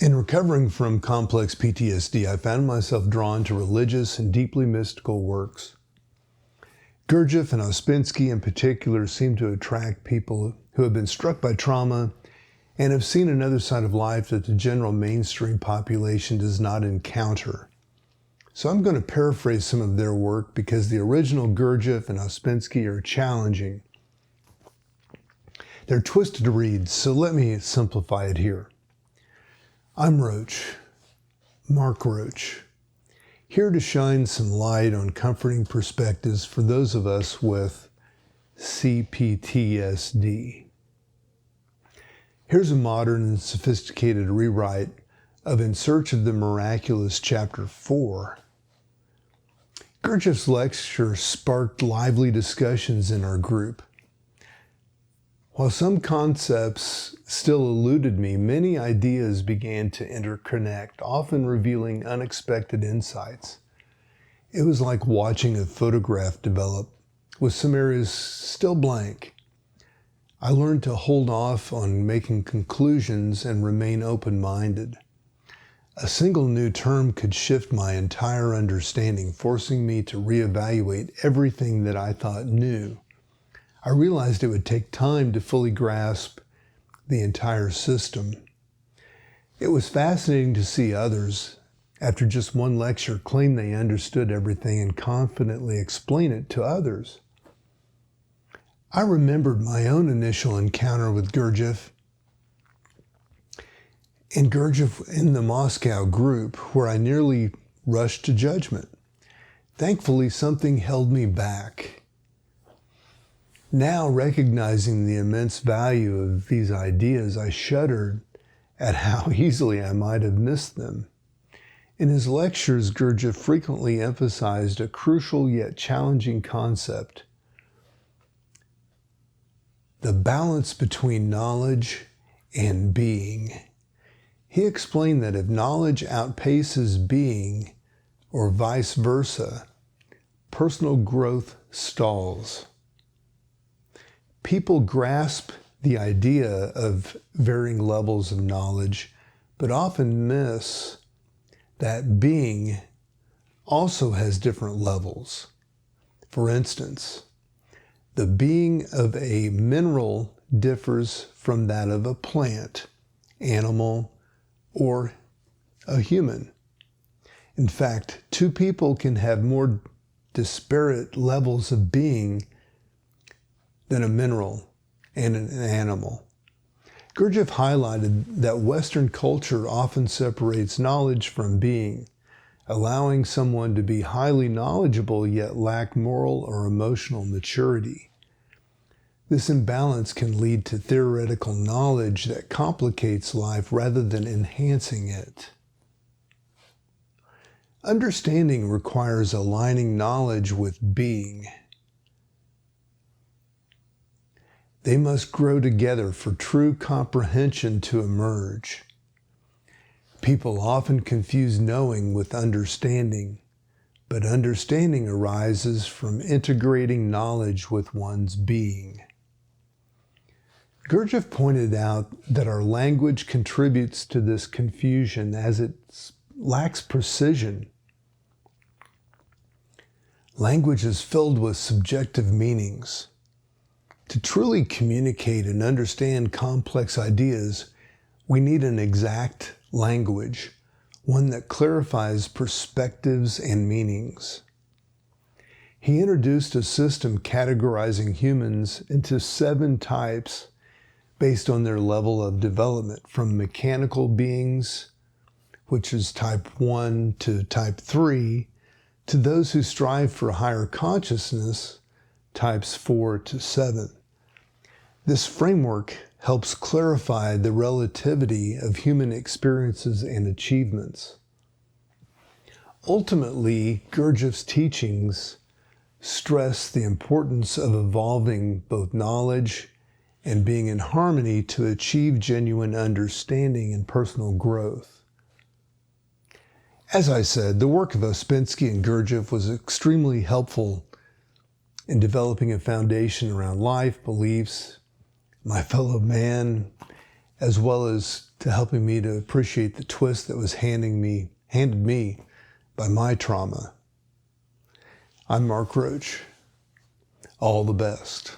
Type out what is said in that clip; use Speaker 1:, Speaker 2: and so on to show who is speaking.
Speaker 1: In recovering from complex PTSD, I found myself drawn to religious and deeply mystical works. Gurdjieff and Ouspensky in particular seem to attract people who have been struck by trauma and have seen another side of life that the general mainstream population does not encounter. So I'm going to paraphrase some of their work because the original Gurdjieff and Ouspensky are challenging. They're twisted to read, so let me simplify it here. I'm Roach, Mark Roach, here to shine some light on comforting perspectives for those of us with c-ptsd. Here's a modern and sophisticated rewrite of In Search of the Miraculous, Chapter 4. Gurdjieff's lecture sparked lively discussions in our group. While some concepts still eluded me, many ideas began to interconnect, often revealing unexpected insights. It was like watching a photograph develop, with some areas still blank. I learned to hold off on making conclusions and remain open-minded. A single new term could shift my entire understanding, forcing me to reevaluate everything that I thought knew. I realized it would take time to fully grasp the entire system. It was fascinating to see others, after just one lecture, claim they understood everything and confidently explain it to others. I remembered my own initial encounter with Gurdjieff in the Moscow group, where I nearly rushed to judgment. Thankfully, something held me back. Now, recognizing the immense value of these ideas, I shuddered at how easily I might have missed them. In his lectures, Gurdjieff frequently emphasized a crucial yet challenging concept: the balance between knowledge and being. He explained that if knowledge outpaces being, or vice versa, personal growth stalls. People grasp the idea of varying levels of knowledge, but often miss that being also has different levels. For instance, the being of a mineral differs from that of a plant, animal, or a human. In fact, two people can have more disparate levels of being than a mineral and an animal. Gurdjieff highlighted that Western culture often separates knowledge from being, allowing someone to be highly knowledgeable yet lack moral or emotional maturity. This imbalance can lead to theoretical knowledge that complicates life rather than enhancing it. Understanding requires aligning knowledge with being. They must grow together for true comprehension to emerge. People often confuse knowing with understanding, but understanding arises from integrating knowledge with one's being. Gurdjieff pointed out that our language contributes to this confusion as it lacks precision. Language is filled with subjective meanings. To truly communicate and understand complex ideas, we need an exact language, one that clarifies perspectives and meanings. He introduced a system categorizing humans into 7 types based on their level of development, from mechanical beings, which is type 1 to type 3, to those who strive for higher consciousness, types 4 to 7. This framework helps clarify the relativity of human experiences and achievements. Ultimately, Gurdjieff's teachings stress the importance of evolving both knowledge and being in harmony to achieve genuine understanding and personal growth. As I said, the work of Ouspensky and Gurdjieff was extremely helpful in developing a foundation around life, beliefs, my fellow man, as well as to helping me to appreciate the twist that was handed me by my trauma. I'm Mark Roach. All the best.